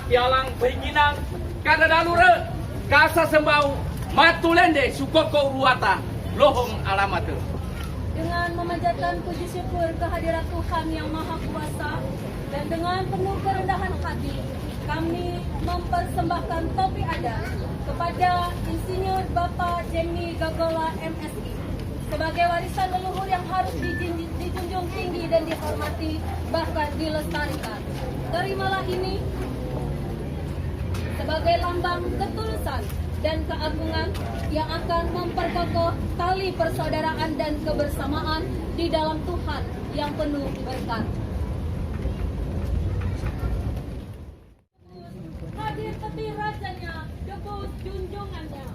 Pialang Peringinang, Kadadalure, Kasa Sembau, Matulende, Sukoko Ruata, Lohong Alamatu. Dengan memanjatkan puji syukur kehadirat Tuhan yang Maha Kuasa dan dengan penuh kerendahan hati, kami mempersembahkan topi adat kepada Insinyur Bapak Jemmy Gagola MSI sebagai warisan leluhur yang harus dijunjung tinggi dan dihormati, bahkan dilestarikan. Terimalah ini sebagai lambang ketulusan dan keagungan yang akan memperkokoh tali persaudaraan dan kebersamaan di dalam Tuhan yang penuh berkat. Hadir tepi rajanya, debus junjungannya.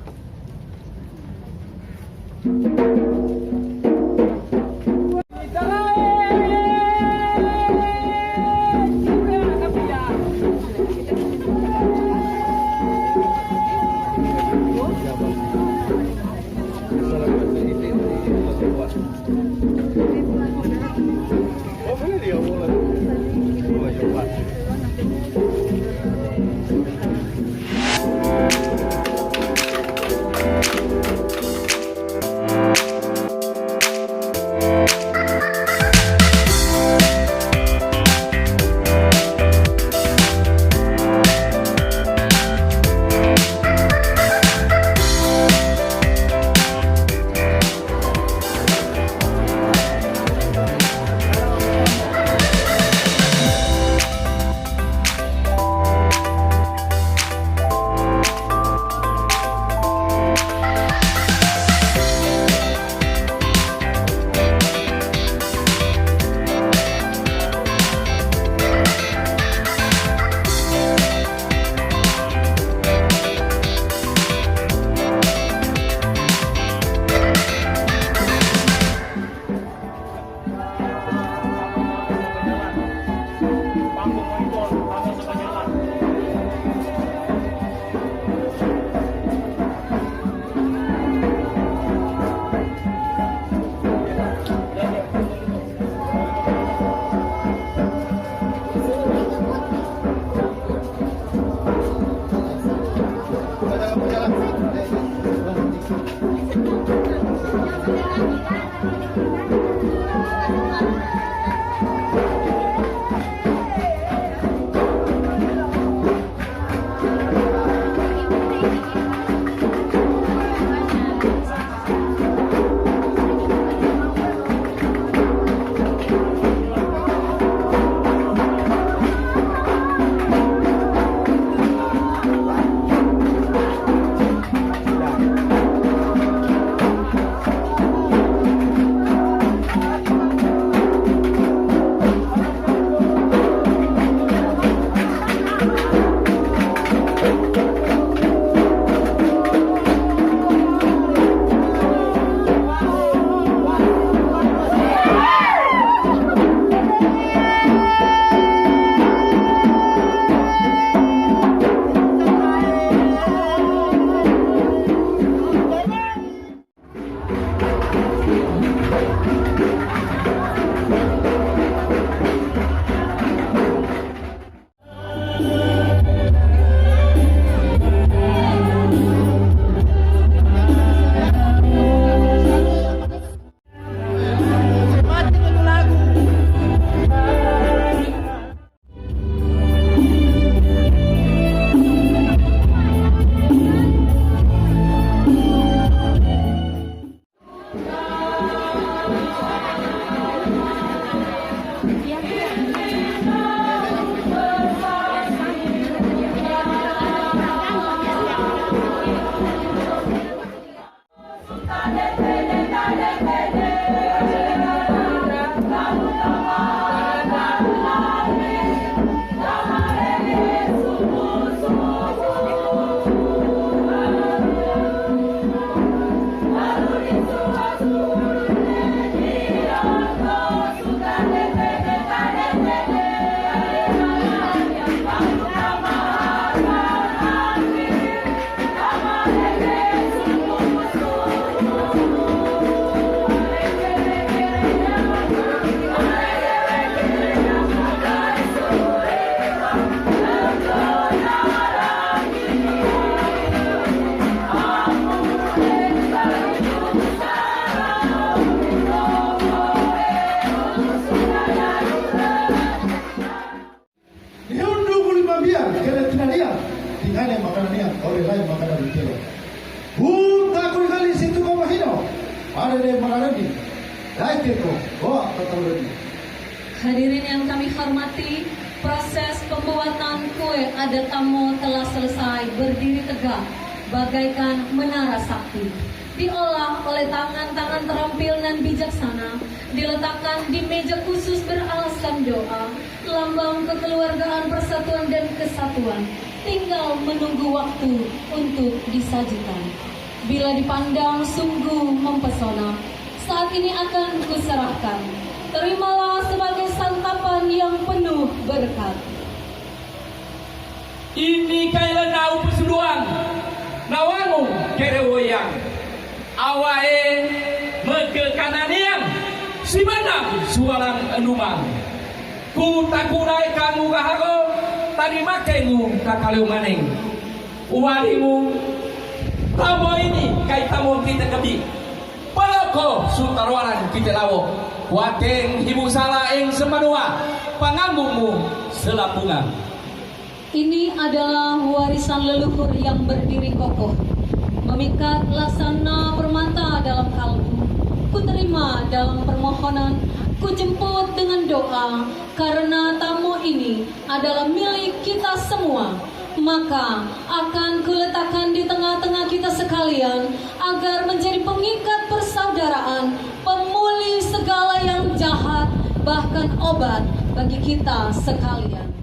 lain makanan di telo. Buta ko kali situ ko mahino. Ada yang mengalami. Dai teko, oh kata lagi. Hadirin yang kami hormati, proses pembuatan kue adat tamu telah selesai berdiri tegak bagaikan menara sakti. Diolah oleh tangan-tangan terampil dan bijaksana, diletakkan di meja khusus beralaskan doa, lambang kekeluargaan, persatuan dan kesatuan. Tinggal menunggu waktu untuk disajikan. Bila dipandang sungguh mempesona, saat ini akan kuserahkan. Terimalah sebagai santapan yang penuh berkat. Ini kailan nau pesuduan, nawangu kerewoyang, awae mekekananiang, si benang sualang enumang. Ku takurai kamu kahago, tadi makaimu kakaliu maning. Uwalimu, tamo ini kai tamo kita kebi. Paloko sutarwalan kita lawo. Wakeng ibu salah ing semanua, pangambungmu selapungan. Ini adalah warisan leluhur yang berdiri kokoh, memikat laksana permata dalam kalbu. Ku terima dalam permohonan, ku jemput dengan doa, karena tamu ini adalah milik kita semua. Maka akan kuletakkan di tengah-tengah kita sekalian agar menjadi pengikat persaudaraan, pemulih segala yang jahat, bahkan obat bagi kita sekalian.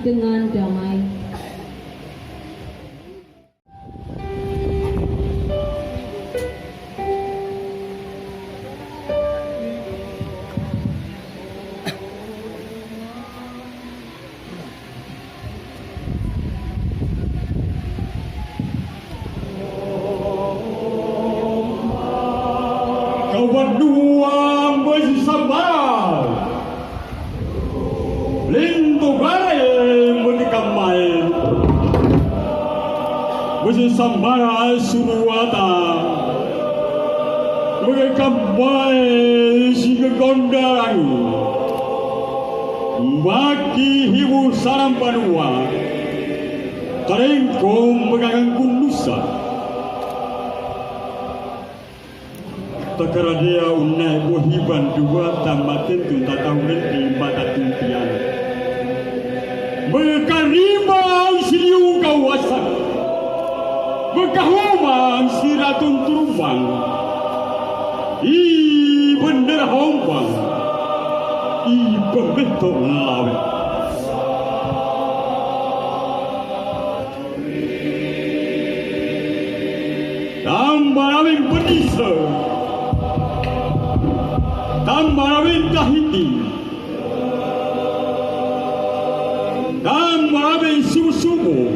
dengan damai. Lintu gare menikamai Bersambara suruwata Menikamai singa gondarang Baki hibu saram panua Karengko megang kunusa Takara dia unai bohiban dua tamatin tu tak tahu nanti mata tumpian. Berkarimau siliu kawasan, berkahumang siratun turubang. I bener hombang, I pembentuk lawan. Tambah awing pedisa. Tambarawin Tahiti Tambarawin Susumo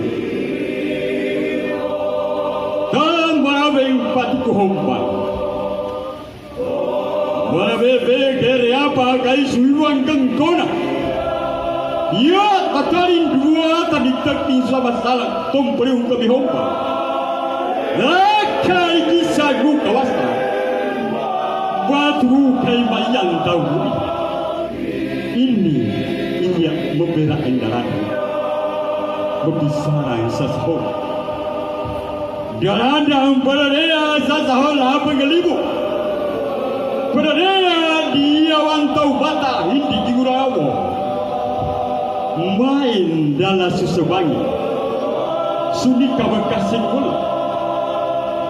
Tambarawin Patikuhompa Marabebe kere apa kai suiwan gengkona Ya katarin dua tadi terting sama salah Tompereung kami hompa Lakai kisah gu kawasan Batu kai mayang tahu ini ia membela endaran berbicara sasahol dan ada pada sasahol apa gelibu pada dia wantau bata hindi digurawo main dalam susebangi sunika berkasih pula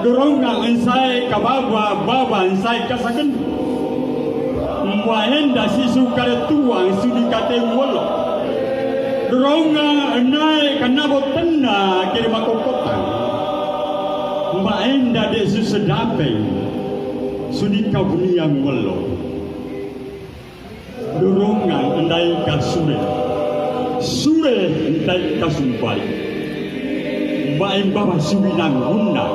dorongan ensai kababa baba ensai kasakan mahenda si sukar tuang sudi kate wolo dorongan enai kanabo tenna kiri makokotang mahenda de susedape sudi kabuniang wolo dorongan endai kasure sure endai kasumpari main baba suwinang guna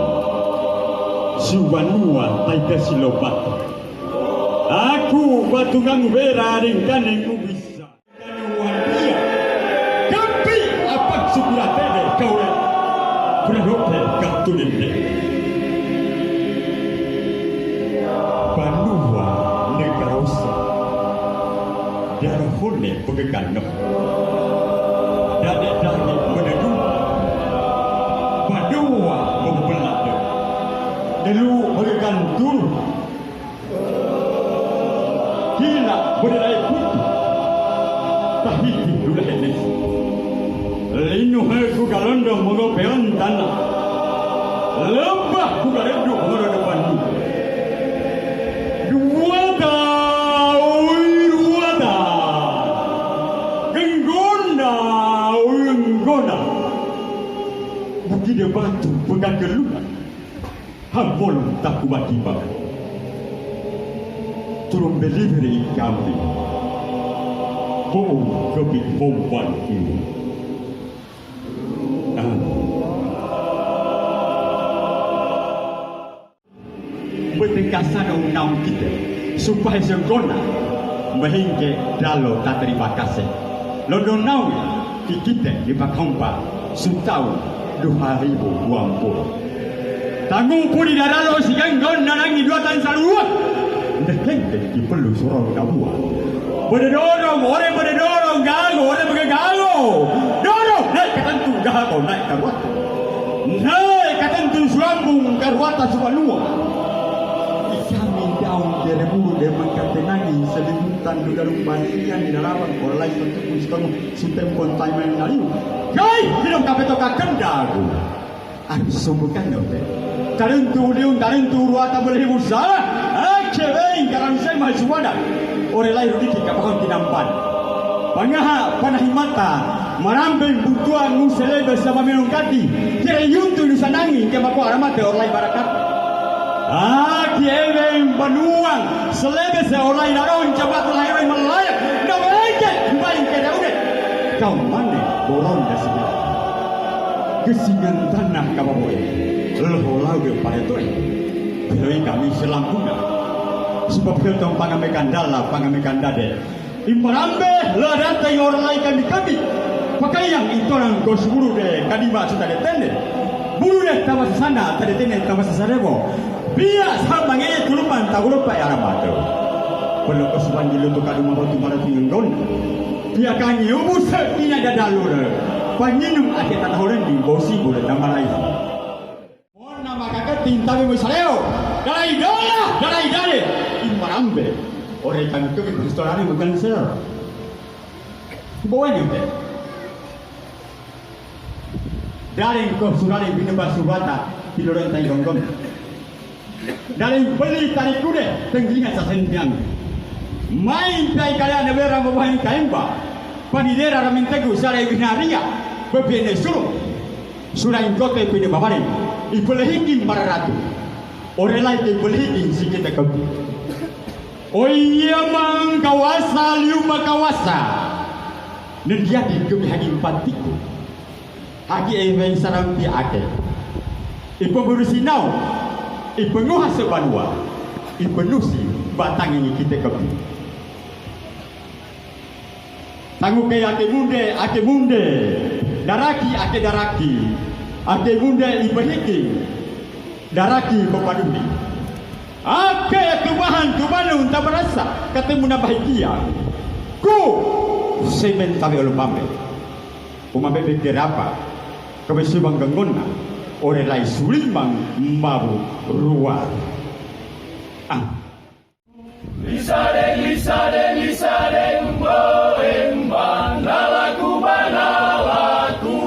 Suwanua taika silopat Aku batungang vera ringkan yang ku bisa Kanuan dia Kampi apak sukuratene kau ya Berhope katulinde Banua negarosa Dara hone pegeganap Dade-dade menedu Banua membelada Dulu bergantung Gila berderai putih Tahiti dulu enes Linu aku kalondong mengopeon tanah Lembah ku kalenduk mengodo depan Dua Genggona Genggona Bukti dia batu pegang geluhan Hambol tak kuat tiba Turun delivery kami Boom kebik bomban ini Bertekasan undang kita Supaya segona Mahingga dalo tak terima kasih Lodonau kita di Bakampa Sutau 2,020 Tanggung pun di daralo si ganggon nanangi dua tan salua. Ndekente di perlu sorong kabua. Berdorong orang berdorong gago orang bergago. Dorong naik ketentu gago naik karwata. Naik ketentu suambung karwata suanua. Kami daun dari bulu dia mengkatenangi selimutan juga rumpanian di dalaman oleh satu kuskon sutempon taiman naliu. Kai hidup kapeto kakendagu. Harus sumbukan nyote. Tarentu liung tarentu ruata boleh usaha. Kevin karang saya masih wadah. Orang lain rudi kapakon tinampan. Pangaha panahimata marambil butuan musele bersama menungkati. Kira yuntu disanangi kemako aramate orang lain barakat. Kevin penuang selebe seorang lain naron cepat lain melayak. Nawaike baik kena udah. Kau mana boron dasnya. Kesingan tanah kababoy. Leholau ke pada tu. Beloi kami selampungan. Sebab kita pangamekan dala, pangamekan dade. Imarambe ladata orang lain kami. Pakai yang itu orang kos buru de kadima sudah detende. Buru de tawa sana tadi detende tawa sasarebo. Bias hal mangi tulupan tagulupa ya ramato. Perlu kesuwan di lutu kaduma batu maratu nggon. Dia kan nyubus ina dadalur. Panginum ake tatahoren di bosi buru tamalai. Mon nama kakak tintawi musaleo. Dalai dale. Imarambe. Orang kami tu historian bukan sel. Bawa ni udah. Dari kau surari bina basubata tiluran tay gonggong. Dari beli tarik kuda tenggilingan sasendiang. Main tay kalian nebera mabahin kaimba. Panidera ramin tegu sarai binaria. Bebene suruh. Surain kote pide babari. Ipelehikin mararatu. Orang lain ipelehikin sikit kau. Oh iya mang kawasa liuma kawasa. Nendia di kami hagi empatiku. Hagi event sarampi ake. Ipo berusinau. Ipo nguha sebanua. Ipo nusi batang ini kita kami. Tangguh ke ake munde. Daraki ake daraki. Ake munde iperhiki. Daraki pepaduni. Ake tubahan tubanung tak berasa ketemu na bahagia. Ku semen tabi olumame. Umame pikir apa? Kebesibang ganggona. Ore lai sulimang mabu ruar. Lisadeng boemban nalaku banalaku.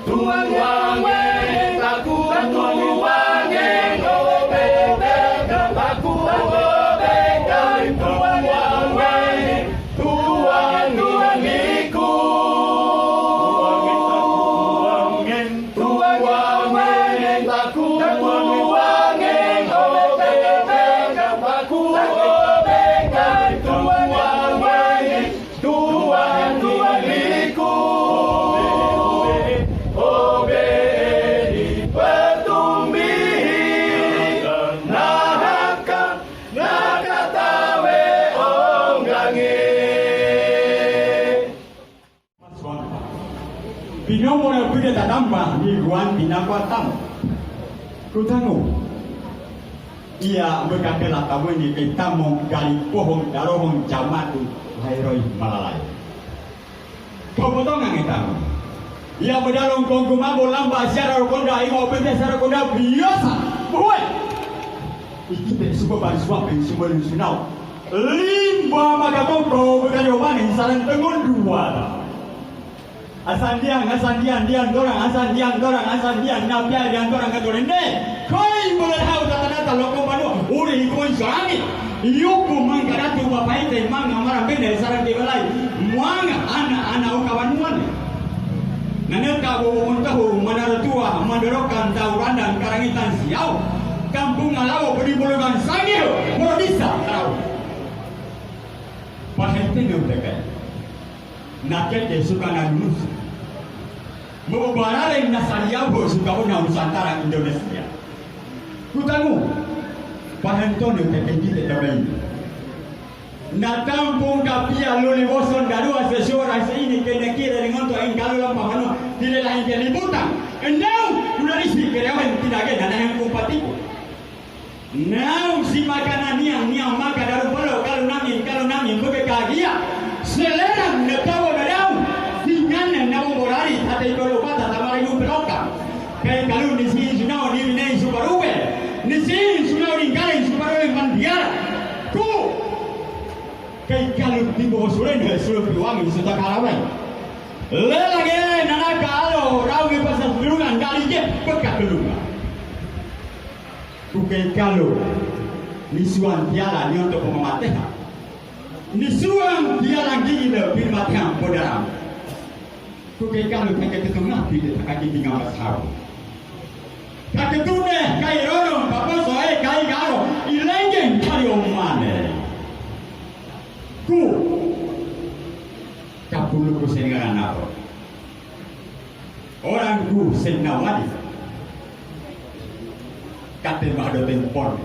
Tuang Binomo na pwede tatamba ni Juan Pinakwatang. Kutango. Ia berkatalah kamu ini kita mau gali pohon darohong jamatu hairoi malalai. Kau potongan kita. Ia berdalong kongku mabo lamba secara konda imo pente secara konda biasa. Boy. Ikite subaban suapin sumber sunau. Limba magaboko berkali omani saran tengun dua. Asan dian dorang napia dian dorang kadorende. Koi boleh tahu tata loko panu uri ikon suami. Yuku mangkaratu bapai te manga marah bende sarang di balai. Muanga anak ukawan muan. Naneka bawon tahu manaratua mandorokan taurandan karangitan siau. Kampung Alawo penibulugan sangil Morodisa tahu. Pahente ne utekai. Nakete suka nanus. Membarare nasariabo suka una Nusantara Indonesia. Kutangu. Pahentone utekai kita dabai. Na tampung kapia luli boson darua sesora ini kena kira dengan tu aing kalau lampa hano tidak lain ke liputan. Endau sudah isi kerewan tidak ada yang kumpatiku. Now si makanan niang maka daru polo kalau nami bukan kagia selerang nekawa berau tinggal namu borari tadi kalau kata tamari uberoka kayak kalau di sini sunau di sini subarube di sini sunau di kali subarube mandiara ku kayak kalau di bawah sulen sudah diwangi sudah kalawan lelaki nana kalau rau ke pasar berungan kali je bekat berungan. Bukan kalau nisuan tiara ni untuk pemamatian. Nisuan tiara gila firmatian podaram. Bukan kalau kakek ketengah bila kakek tinggal bersahau. Kakek tu ne kai rono bapa soai kai garo ilengen kali omane. Ku kapulu ku sengaran apa? Orang ku senawadi. Kata mahado tempor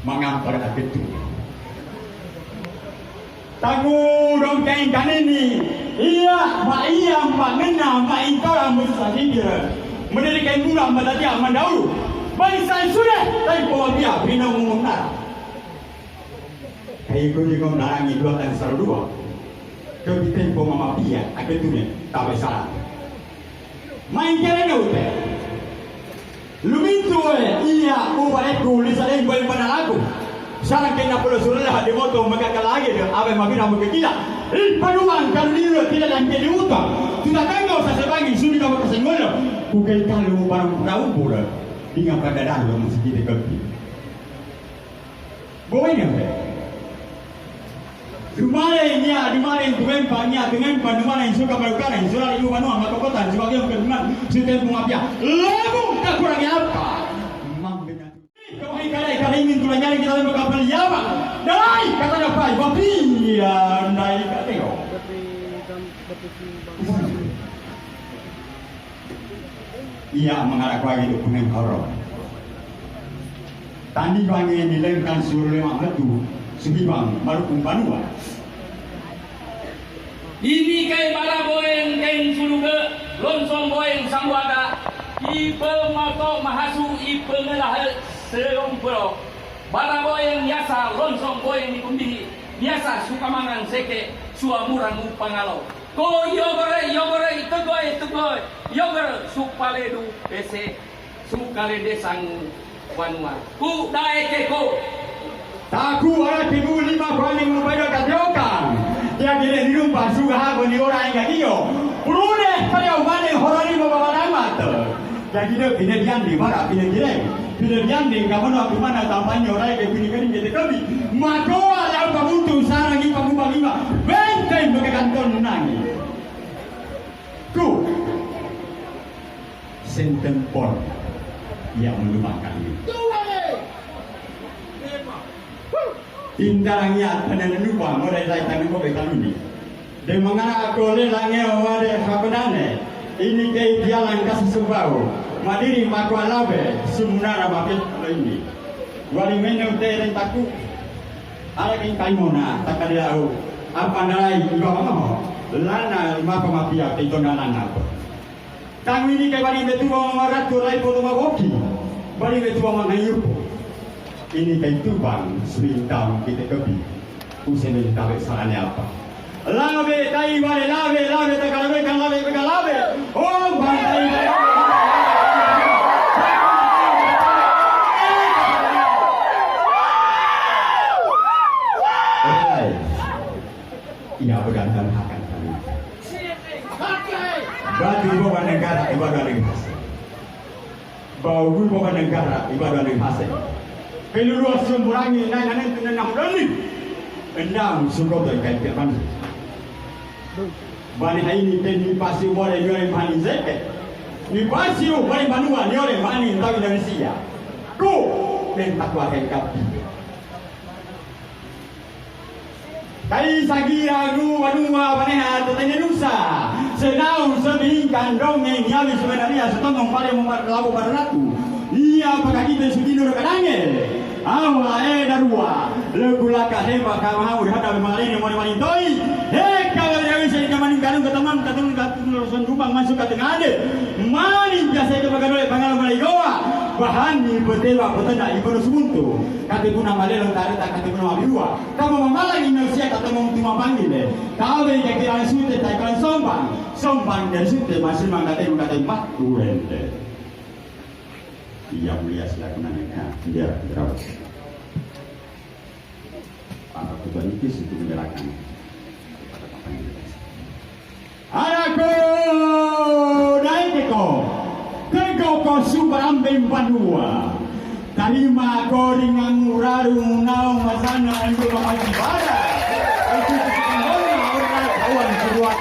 mengampar itu. Tahu dong kain kan ini. Iya, mak ngena, mak intora musafir. Menjadi kain murah menjadi aman dahulu. Bangsa sudah, tapi bawa dia bina mengenal. Kayak gue juga narangi dua dan selalu dua. Kau bikin mama dia, aku tu ni tak salah. Main kira ni udah. Lumintu iya ubareku lisaleng boy panalaku sarang kena polo surela de moto makakalage de ave magina mukikila panuman kalilo tidak langke di uta tidak kangau sa sebangi suni ka makasengolo kukai kalu barang raubura ingat pada dalam masjid de kopi boynya Dumare tuwen panya dengan panduman yang suka berukara yang sudah ibu manu amat kota sebagai keduman sudah pengapia lagu tak kurangnya apa memang benar kau kali ingin tulang nyari kita dalam kapal Yawa dai kata apa babi ya dai kateo ia mengarah lagi itu punya horor tadi bangi yang dilengkan suruh lemak betu Sugibang marupung banua. Ini kay malaboyeng kay suluga lonsong boyeng sambuaga ipe mato mahasu ipe ngelahal serong puro malaboyeng yasa lonsong boyeng dikumbihi biasa suka mangan seke suamurang upangalo ko yogore itu goy yogore supaledu pese sukale desang wanua ku dae keko Aku orang tibu lima kali membayar kajokan. Dia kira di rumah suka aku ni orang yang kio. Purune pada orang yang orang ini membawa nama tu. Jadi dia kena diam di mana kena diam di kamu nak mana tampaknya orang yang kini kini kita kami. Maka yang kamu tu sarang ini kamu bagi mah. Benteng bagi kantor nangi. Ku sentempor yang melupakan ini. Tindarangnya pada lupa mulai dari tangan kau betul ini. Dan mengarah aku lelangnya awal kabenane. Ini kaya jalan kasih sebau. Madiri makwa labe semunara mapet ini. Wali menyo teren taku. Ada kini kaimona tak ada au. apa nalai iba mo lana mapa mapia ke tona lana ko kami ini kayak bari betu marat ko rai poto magoki bari betu mangayupo ini kayak tubang swingtam kita kebi usen ini tahu salahnya apa lave tai bari lave takalabe kan lave oh bari ia bergantung akan kami. Batu bawa negara ibadah negeri hasil. Bau bawa negara ibadah negeri hasil. Keluar semburangi nanya tenang berani. Enam suka terkait dengan bani ini tadi pasti boleh nyore mani zeket. Ni pasti boleh manua nyore mani tahu dari sia. Ku dan takwa kapi. Kai sagira anua paneha tetenya nusa senau sebingkan dongeng nyawi sebenarnya setengah paling lagu baratu iya apakah kita sudino kadangel awa darua legulaka heba kamau hada malini moni toi kalau nyawi saya kamaning garung keteman katun sendubang masuk ke tengah ade mani biasa itu bagadole pangalan malai goa bahan ni betewa betenda ibu subuntu kate guna malelo tarik kate guna mabiwa kamu mamalang indonesia kate mau tuma panggil deh kau be kira sute tai kan sombang dan sute masih mangkate empat kurente iya mulia silakan nanya biar terawat apa tujuan itu untuk menyerahkan anakku naikeko kau sumber ambing panua terima kau dengan muraru nau masana itu mamaji pada itu kesenggolnya orang kawan keluar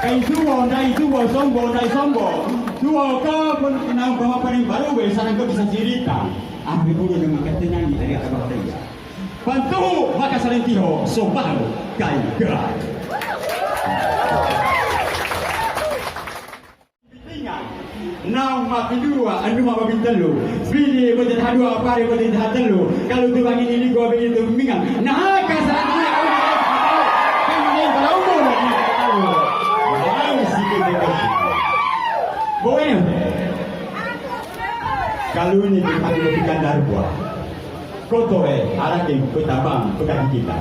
itu sombo dua kau pun kenal bawa paling baru sarang kau bisa cerita aku dulu dengan katanya dari abang dia bantu maka salentiho sobaru kai gerai Nau mapidua, anu mapintelu. Bini boleh hadua apa? Boleh hadelu. Kalau tu bagi ini gua bini tu mingang. Nah, kasarnya kan ini kalau umur ni tahu. Wow, sikit boleh. Kalau ini dipanggil ikan darbuah. Koto arah ke kota bang, kota kita.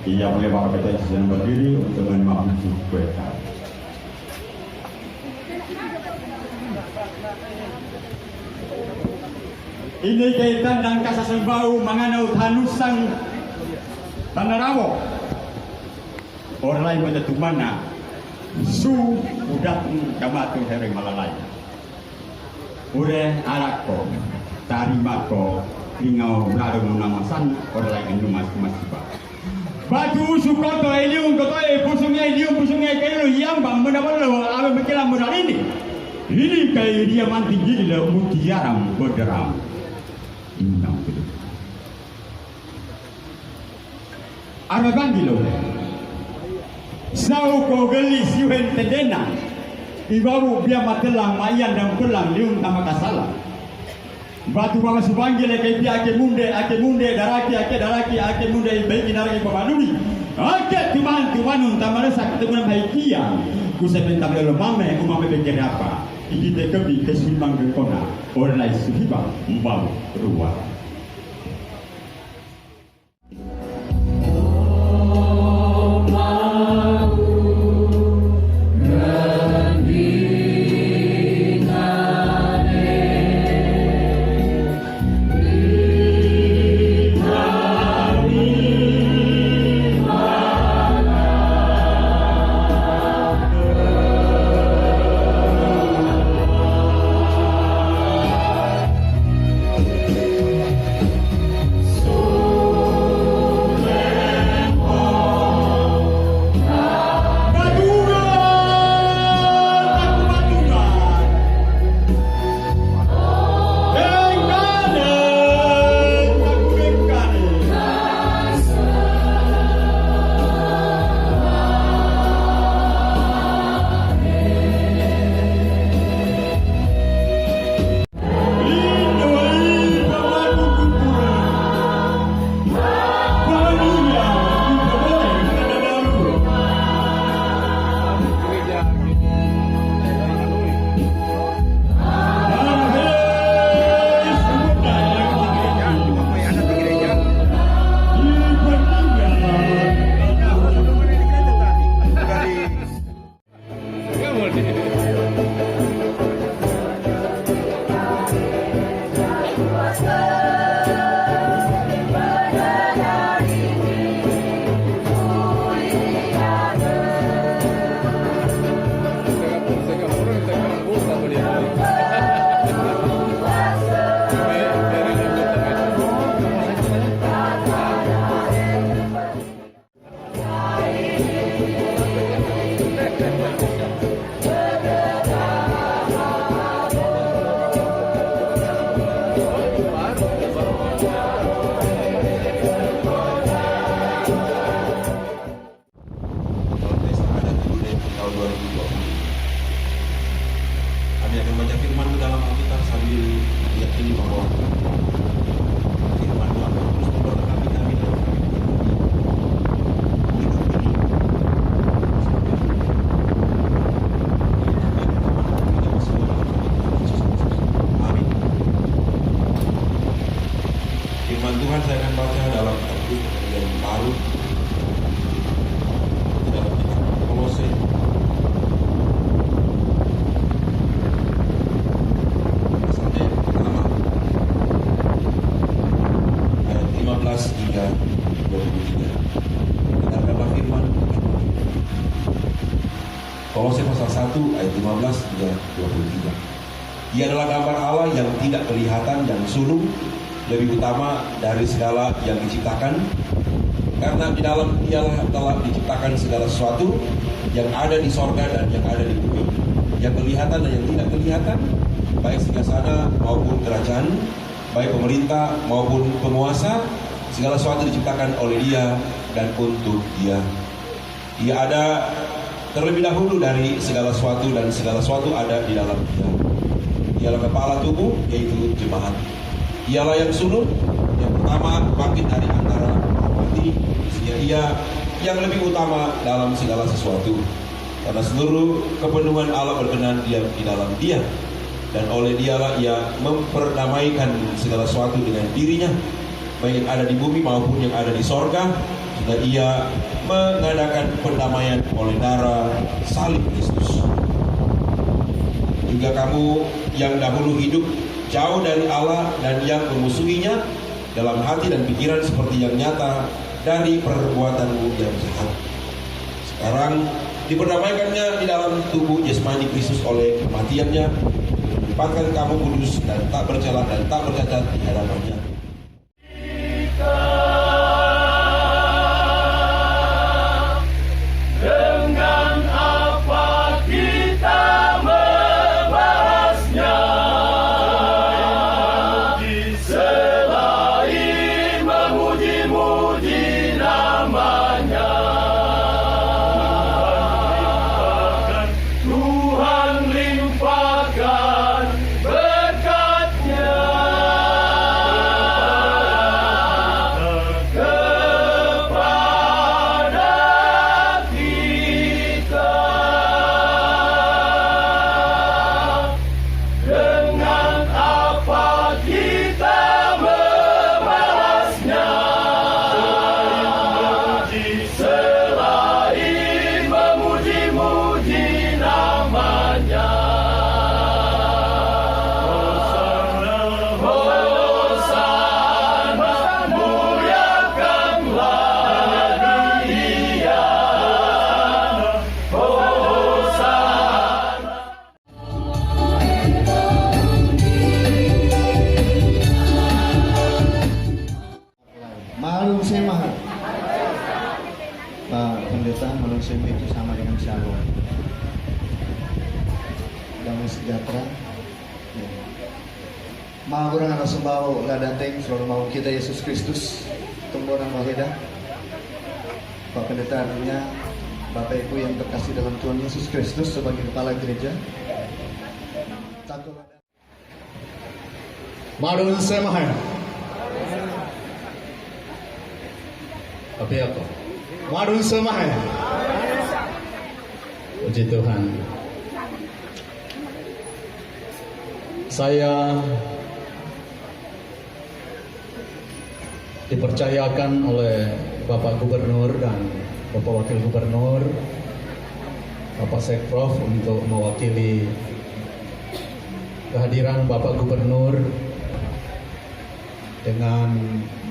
Ia boleh bawa kita sedang berdiri untuk menerima unsur kuasa. Ini kaitan dan kasasan bau menganau tanusang tanarawo. Orang lain pada mana su udah kamatu hereng malalai. Ure arako tarimako ingau berada menamasan orang lain itu masih batu sukoto eliung koto pusungnya kayu yang bang mendapat lo abe bekilan modal ini kayak dia manti jadi lo mutiaram berderam inang betul arah banggi lo sau ko gelis yuhen tendena ibabu biar matelang mayan dan pelang liung sama kasalah batu mama subanggil ke pia ake munde daraki ake munde baik naraki pamanuri ake tumanun tamarasa ketemu baikia kusepenta belo mame umame bekere apa ikite kebi kesumbang kona orang lain suhiba mbau ruwa Tuhan, saya akan baca dalam kitab yang baru dalam kitab Kolose pasal yang pertama ayat 15 hingga 23. Kita dapat firman Kolose pasal 1 ayat 15 hingga 23. Ia adalah gambar Allah yang tidak kelihatan, yang sulung, lebih utama dari segala yang diciptakan, karena di dalam Dialah telah diciptakan segala sesuatu yang ada di sorga dan yang ada di bumi, yang kelihatan dan yang tidak kelihatan, baik singgasana maupun kerajaan, baik pemerintah maupun penguasa. Segala sesuatu diciptakan oleh Dia dan untuk Dia. Dia ada terlebih dahulu dari segala sesuatu, dan segala sesuatu ada di dalam Dia. Dialah kepala tubuh, yaitu jemaat. Ialah yang sulung, yang pertama bangkit dari antara orang mati, sehingga Ia yang lebih utama dalam segala sesuatu. Karena seluruh kepenuhan Allah berkenan diam di dalam Dia, dan oleh Dialah Ia memperdamaikan segala sesuatu dengan dirinya, baik yang ada di bumi maupun yang ada di sorga, sehingga Ia mengadakan pendamaian oleh darah salib Kristus. Juga kamu yang dahulu hidup jauh dari Allah dan yang memusuhinya dalam hati dan pikiran seperti yang nyata dari perbuatanmu yang jahat, sekarang diperdamaikannya di dalam tubuh jasmani Kristus oleh kematiannya, menempatkan kamu kudus dan tak bercela dan tak bercacat di hadapannya. Malung Semaha. Pak Pendeta, Malung Semaha itu sama dengan Shalom, damai sejahtera. Maha kurang anak sembau ladanteng selalu mau kita Yesus Kristus tumbuhan mahedah. Pak Pendeta, artinya Bapak Ibu yang terkasih dalam Tuhan Yesus Kristus sebagai kepala gereja. Malung Semaha. Tapi apa? Malung Semaha. Puji Tuhan. Saya dipercayakan oleh Bapak Gubernur dan Bapak Wakil Gubernur, Bapak Sekprov untuk mewakili kehadiran Bapak Gubernur dengan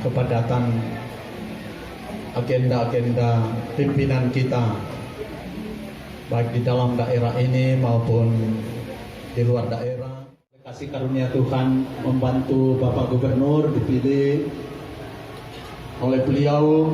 kepadatan agenda-agenda pimpinan kita, baik di dalam daerah ini maupun di luar daerah. Kasih karunia Tuhan membantu Bapak Gubernur dipilih oleh beliau